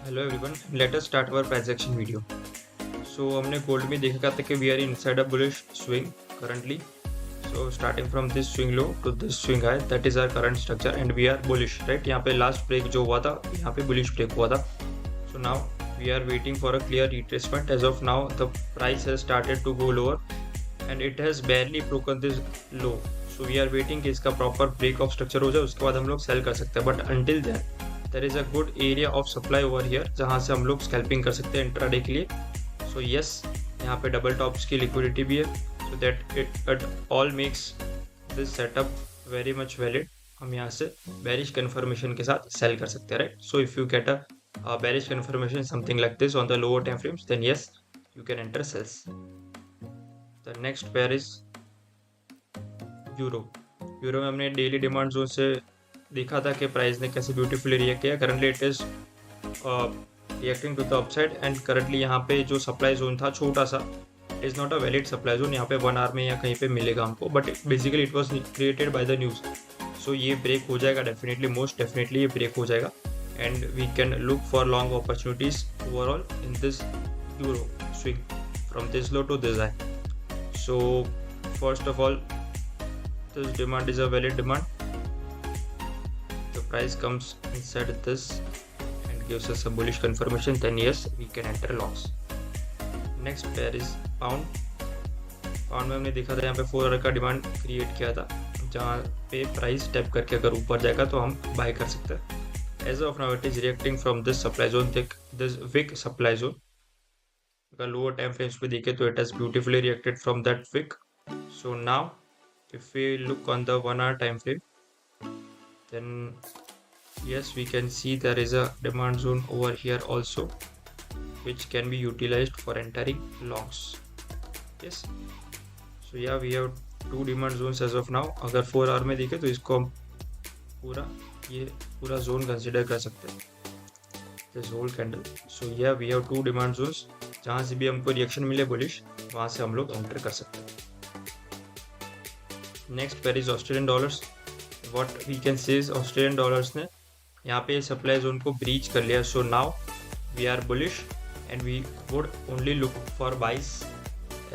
Hello everyone, let us start our transaction video. So हमने gold में देखा था कि we are inside a bullish swing currently. So starting from this swing low to this swing high, that is our current structure and we are bullish, right. यहाँ पे last break जो हुआ था, यहाँ पे बुलिश ब्रेक हुआ था। So now we are waiting for a clear retracement. As of now the price has started to go lower and it has barely broken this low. So we are waiting कि इसका proper break of structure हो जाए, उसके बाद हम लोग cell कर सकते हैं। But until then there is a good area of supply over here, जहाँ से हम लोग स्कैल्पिंग कर सकते हैं इंट्राडे के लिए। सो यस, यहाँ पे डबल टॉप्स की लिक्विडिटी भी है, so that it all makes this setup very much valid. हम यहाँ से बेरिश कन्फर्मेशन के साथ सेल कर सकते हैं, right. So if you get a bearish confirmation something like this on the lower time frames, then yes you can enter sells. The next pair is euro. Euro में हमने daily demand zone से देखा था कि price ने कैसे beautifully react किया। Currently it is reacting to the upside and currently यहाँ पे जो सप्लाई जोन था छोटा सा, it is not a valid supply zone. यहाँ पे 1 आवर में या कहीं पे मिलेगा हमको, but basically it was created by the news. So ये ब्रेक हो जाएगा डेफिनेटली, मोस्ट डेफिनेटली ये ब्रेक हो जाएगा and we can look for long opportunities overall in this euro swing from this low to this high. So first of all, this demand is a valid demand. The price comes inside this and gives us a bullish confirmation, then yes, we can enter longs. Next pair is pound. Pound में हमने देखा था यहाँ पे 4 our का demand create किया था, जहाँ पे प्राइस टैप करके अगर ऊपर जाएगा तो हम बाय कर सकते हैं। As of now it is reacting from this supply zone, this weak supply zone. अगर लोअर टाइम फ्रेम्स पे देखे तो it has beautifully reacted from that weak. So now if we look on the 1 hour time frame, then yes, we can see there is a demand zone over here also, which can be utilized for entering longs. Yes, so yeah, we have 2 demand zones as of now. अगर 4 hour में देखें तो इसको हम पूरा zone consider कर सकते हैं, this whole candle. So yeah, we have 2 demand zones. जहाँ से भी हमको रिएक्शन मिले बुलिश, वहाँ से हम लोग एंटर कर सकते हैं. Next pair is Australian dollars. What we can say is Australian dollars ने यहाँ पे सप्लाई जोन को ब्रीच कर लिया. So now we are bullish and we would only look for buys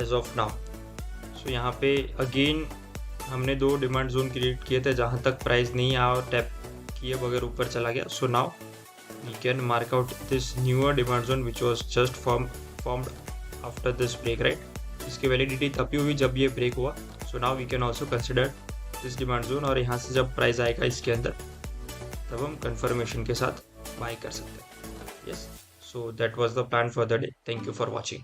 as of now. So यहाँ पे again हमने 2 demand zone create किए थे, जहाँ तक प्राइस नहीं आया और टैप किए बगैर ऊपर चला गया. So now we can mark out this newer demand zone which was just formed after this break, right. इसकी वैलिडिटी तभी हुई जब ये ब्रेक हुआ. So now we can also consider this demand zone, और यहाँ से जब प्राइस आएगा इसके अंदर तब हम कंफर्मेशन के साथ बाय कर सकते हैं. Yes, so that was the plan for the day. Thank you for watching.